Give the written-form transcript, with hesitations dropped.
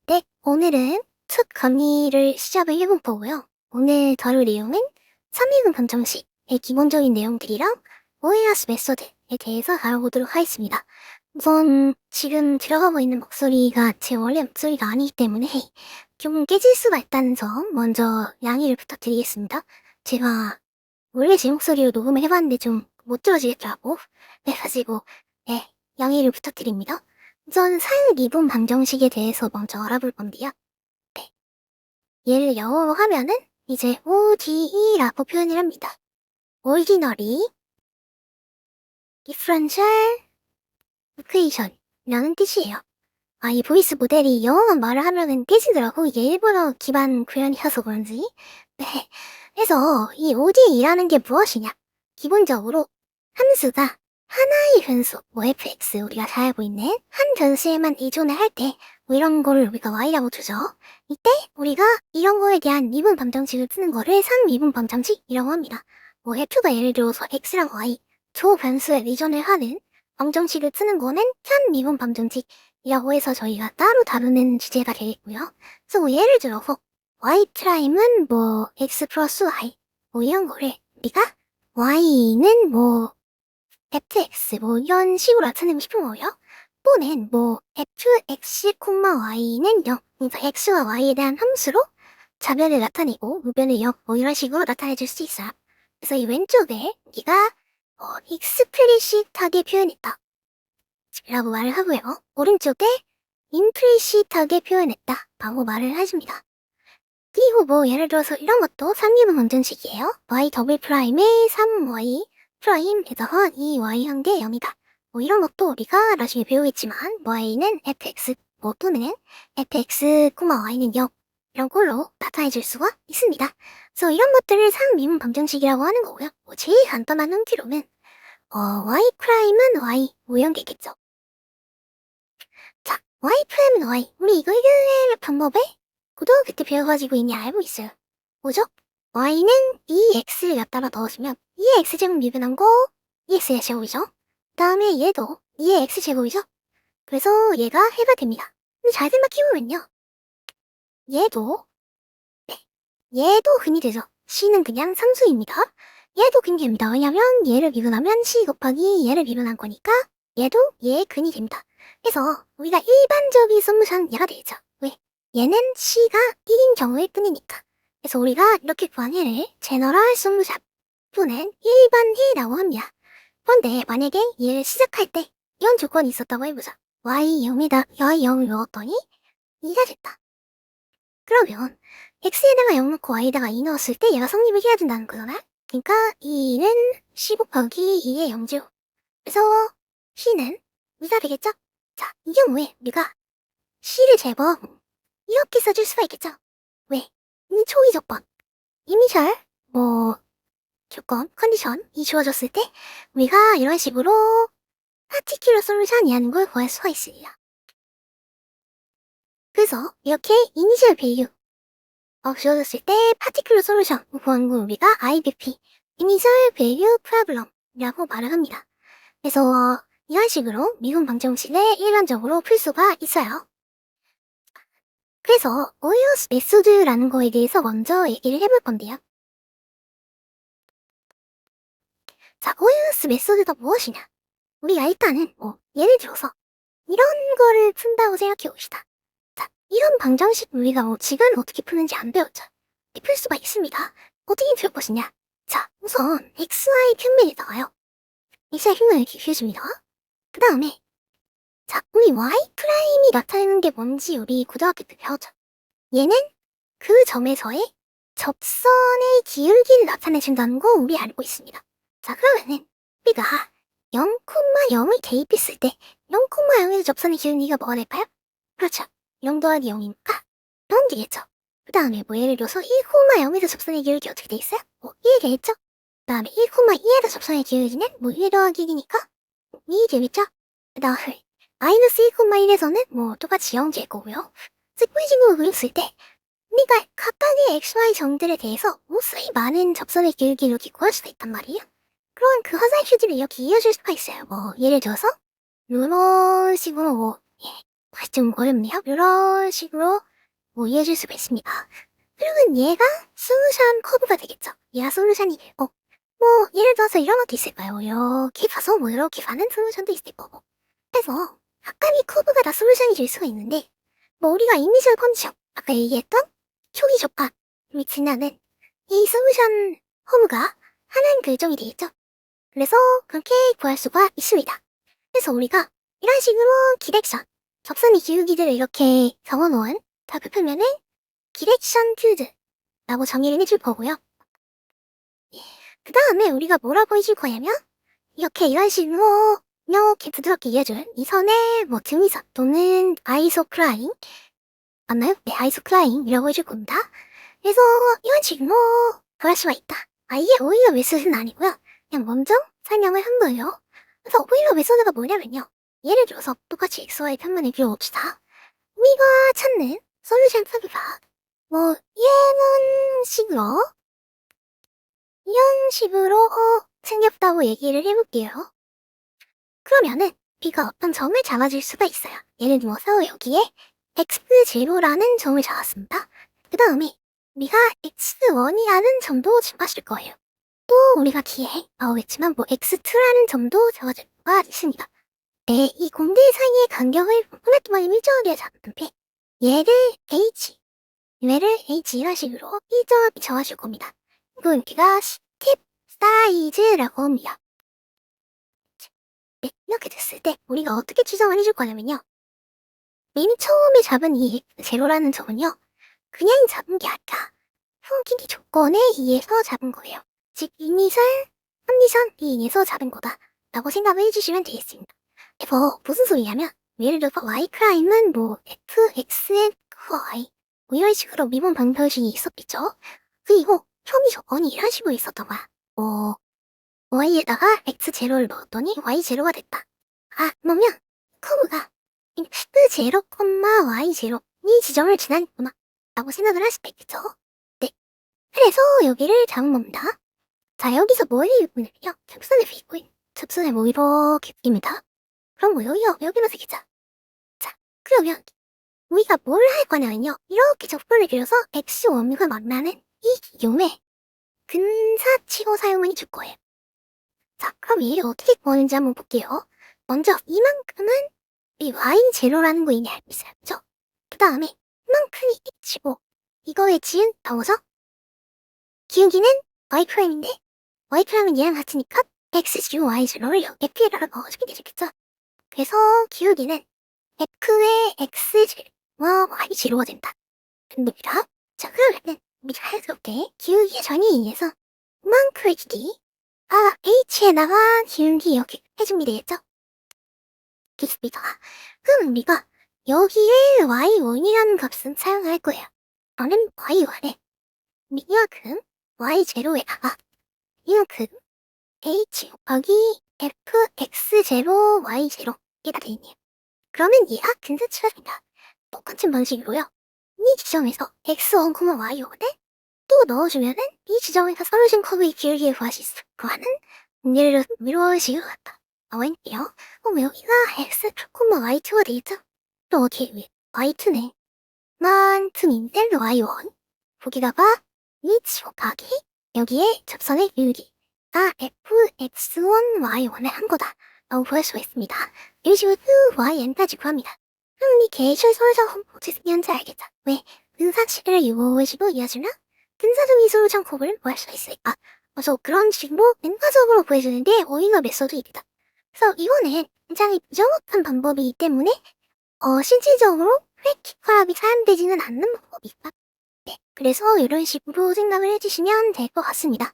네, 오늘은 특 강의를 시작을 해볼 거고요. 오늘 다룰 내용은 3인분 검정식의 기본적인 내용들이랑 오해하스 메소드에 대해서 다뤄보도록 하겠습니다. 우선 지금 들어가고 있는 목소리가 제 원래 목소리가 아니기 때문에 좀 깨질 수가 있다는 점 먼저 양해를 부탁드리겠습니다. 제가 원래 제 목소리로 녹음을 해봤는데 좀 못 들어지겠더라고. 그래가지고 양해를 부탁드립니다. 우선 사용 미분 방정식에 대해서 먼저 알아볼 건데요. 얘를 영어로 하면은 이제 ODE라고 표현을 합니다. Ordinary Differential Equation이라는 뜻이에요. 이 보이스 모델이 영어만 말을 하면은 깨지더라고. 이게 일본어 기반 표현이어서 그런지. 네. 그래서 이 ODE라는 게 무엇이냐? 기본적으로 함수가 하나의 변수, fx, 우리가 잘 알고 있는 한 변수에만 의존을 할 때, 이런 거를 우리가 y라고 두죠. 이때 우리가 이런 거에 대한 미분 방정식을 쓰는 거를 상미분 방정식이라고 합니다. f가 예를 들어서 x랑 y, 두 변수에 의존을 하는 방정식을 쓰는 거는 현 미분 방정식이라고 해서 저희가 따로 다루는 주제가 되겠고요. 그래서 예를 들어서 y''은 x 플러스 y, 이런 거를 우리가 y는 fx 이런 식으로 나타내고 싶은 거예요. 또는 fx, y는 0, 그러니까 x와 y에 대한 함수로 좌변을 나타내고 우변을 0, 이런 식으로 나타내줄 수 있어요. 그래서 이 왼쪽에 우리가 익스플리시트하게 표현했다 라고 말을 하고요. 오른쪽에 임플리시트하게 표현했다 라고 말을 해줍니다. 그리고 예를 들어서 이런 것도 3미분 검정식이에요. y 더블 프라임에 3y 프라임에다가 2y 한 개 0이다. 이런 것도 우리가 나중에 배우겠지만 y는 fx 또는 fx, y는 0 이런 걸로 나타내줄 수가 있습니다. 그래서 이런 것들을 상미분 방정식이라고 하는 거고요. 제일 간단한 흔기로는 y 프라임은 y 이런 게 있겠죠. 자, y 프라임은 y. 우리 이거 해결할 방법에 고등학교 때 배워가지고 이미 알고 있어요. 뭐죠? y는 2x를 갖다가 넣어주면 2의 x제곱 미분한 거 2x의 제곱이죠. 그 다음에 얘도 2의 x제곱이죠. 그래서 얘가 해가 됩니다. 근데 잘 생각해보면요. 얘도 근이 되죠. c는 그냥 상수입니다. 얘도 근이 됩니다. 왜냐면 얘를 미분하면 c 곱하기 얘를 미분한 거니까 얘도 얘의 근이 됩니다. 그래서 우리가 일반적인 솔루션 얘가 되겠죠. 왜? 얘는 c가 1인 경우일 뿐이니까. 그래서 우리가 이렇게 구한 얘를 제너럴 솔루션 또는 일반해라고 합니다. 그런데 만약에 얘를 시작할 때 이런 조건이 있었다고 해보자. y 0이다. y 0을 넣었더니 2가 됐다. 그러면 x에다가 0 넣고 y에다가 2 넣었을 때 얘가 성립을 해야 된다는 거잖아. 그러니까 2는 c 곱하기 2의 0제곱. 그래서 c는 2가 되겠죠? 자, 이 경우에 우리가 c를 제법 이렇게 써줄 수가 있겠죠? 왜? 이 초기 조건, 이니셜, 조건, 컨디션이 주어졌을 때 우리가 이런 식으로 파티큘러 솔루션이라는 걸 구할 수가 있습니다. 그래서 이렇게 이니셜 밸류 주어졌을 때 파티큘러 솔루션 구하는 걸 우리가 IBP, 이니셜 밸류 프로블럼이라고 말을 합니다. 그래서 이런 식으로 미분 방정식을 일반적으로 풀 수가 있어요. 그래서 오해하스 메소드라는 거에 대해서 먼저 얘기를 해볼 건데요. 자, 오해하스 메소드가 무엇이냐? 우리가 일단은 예를 들어서 이런 거를 푼다고 생각해 봅시다. 자, 이런 방정식 우리가 지금 어떻게 푸는지 안 배웠죠? 풀 수가 있습니다. 어떻게 풀 것이냐? 자, 우선 xy 평면이 나와요. xy 평면을 이렇게 그려줍니다. 그 다음에 자, 우리 y 프라임이 나타내는 게 뭔지 우리 고등학교 때 배웠죠? 얘는 그 점에서의 접선의 기울기를 나타내준다는 거 우리 알고 있습니다. 자, 그러면은 우리가 0,0을 대입했을 때 0,0에서 접선의 기울기가 뭐가 될까요? 그렇죠. 0 더하기 0이니까 0 되겠죠. 그 다음에 예를 들어서 1,0에서 접선의 기울기 어떻게 돼 있어요? 1 되겠죠? 그 다음에 1,2에서 접선의 기울기는 1 더하기 1이니까 2 되겠죠? 그 다음에 마이너스 1,1에서는 똑같이 0 될 거고요. 스포이징으로 그렸을 때 우리가 각각의 xy 점들에 대해서 무수히 많은 접선의 기울기를 이렇게 구할 수가 있단 말이에요. 그럼 그 화살 휴지를 이렇게 이어줄 수가 있어요. 예를 들어서 이런 식으로 좀 어렵네요. 이런 식으로 뭐 이해해줄 수가 있습니다. 그러면 얘가 솔루션 커브가 되겠죠. 얘가 솔루션이 뭐 예를 들어서 이런 것도 있을 거예요. 이렇게 봐서 뭐 이렇게 가는 솔루션도 있을 거고. 그래서 각각의 커브가 다 솔루션이 될 수가 있는데 뭐 우리가 이니셜 컨디션 아까 얘기했던 초기 적합 위치나는 이 솔루션 커브가 하나의 결정이 되겠죠. 그래서 그렇게 구할 수가 있습니다. 그래서 우리가 이런 식으로 디렉션 접선의 기울기들을 이렇게 적어놓은 답표면은 디렉션 필드라고 정의를 해줄 거고요. 그 다음에 우리가 뭐라고 해줄 거냐면 이렇게 이런 식으로 이렇게 부드럽게 이어준 이 선의 뭐 등위선 또는 아이소클라인 맞나요? 네, 아이소클라인이라고 해줄 겁니다. 그래서 이런 식으로 구할 수가 있다. 이게 오일러 메소드는 아니고요. 그냥 먼저 설명을 한 거예요. 그래서 오일러 메소드가 뭐냐면요. 예를 들어서 똑같이 XY 편만을 그려봅시다. 우리가 찾는 솔루션 파브가 뭐 이런 식으로 생겼다고 얘기를 해볼게요. 그러면은 B가 어떤 점을 잡아줄 수가 있어요. 예를 들어서 여기에 X0라는 점을 잡았습니다. 그 다음에 우리가 X1이라는 점도 잡아줄 거예요. 또 우리가 뒤에 나오겠지만 뭐 X2라는 점도 잡아줄 수가 있습니다. 네, 이 공들 사이의 간격을 포맷만 일정하게 잡는데 얘를 H, 얘를 H 이런 식으로 일정하게 잡아줄 겁니다. 이거 여기가 스텝 사이즈라고 합니다. 네, 이렇게 됐을 때 우리가 어떻게 추정을 해줄 거냐면요. 맨 처음에 잡은 이 제로라는 점은요. 그냥 잡은 게 아니라 홈키기 조건에 의해서 잡은 거예요. 즉 이니셜 컨디션 B에서 잡은 거다 라고 생각을 해주시면 되겠습니다. 그래서 무슨 소리냐면 예를 들어서 Y'은 뭐 F, X, Y 뭐 이런 식으로 미분 방정식이 있었겠죠. 그리고 혐의 조건이 이런 식으로 있었던 거야. Y에다가 X0를 넣었더니 Y0가 됐다. 그러면 커브가 X0, Y0 이 지점을 지나는구나 라고 생각을 할 수도 있겠죠. 네. 그래서 여기를 잡은 겁니다. 자, 여기서 뭐를 보냐면요. 접선을 그리고 접선을 뭐 이렇게 그립니다. 그럼 뭐 여기로 새기자. 자, 그러면 우리가 뭘 할 거냐면요. 이렇게 접선을 그려서 X1과 만나는 이 기용에 근사치고 사용을 해줄 거예요. 자, 그럼 이게 어떻게 구하는지 한번 볼게요. 먼저 이만큼은 이 Y0라는 거 이미 알고 있어야죠. 그 다음에 이만큼이 H고 이거에 지은 더워서 기울기는 Y'인데 Y'은 얘랑 같으니까 X, Y0를 F에다가 넣어주게 되겠죠. 그래서 기울기는 F의 X0와 Y0가 된다. 됩니다. 자, 그러면은 우리가 자연스럽게 기울기의 전이에 의해서 이만큼의 길이 H에다가 기울기 이렇게 해줍니다. 되겠죠? 좋습니다. 그럼 우리가 여기에 Y1이라는 값은 사용할 거예요. 저는 Y1에 이만큼 Y0에다가 이만큼 H 곱하기 Fx0 Y0 이렇게 되있네요. 그러면 얘가 근사치가 된다. 똑같은 방식으로요. 이 지점에서 X1, Y1을 또 넣어주면은 이 지점에서 솔루션 커브의 기울기를 구할 수 있을 거하는 예를 들어 이런 식으로 나와있네요. 그럼 여기가 X2, Y2가 되겠죠? 또 어디에 Y2는 만큼인데 Y1 거기가 봐 H 곱하기 여기에 접선의 기울기가 Fx1, Y1을 한 거다 라고 구할 수가 있습니다. 이런 식으로 YN까지 구합니다. 그럼 이 개실 솔루션 홈포지 현재 알겠죠? 왜? 근사치를 이용해주고 이어주면 근사적인 솔루션 커브를 구할 수가 있으니까 그래서 그런 식으로 근사적으로 구해주는데 오일러 메소드입니다. 그래서 이거는 굉장히 부정확한 방법이기 때문에 실질적으로 프랙티컬하게 사용되지는 않는 방법이다. 네, 그래서 이런 식으로 생각을 해주시면 될 것 같습니다.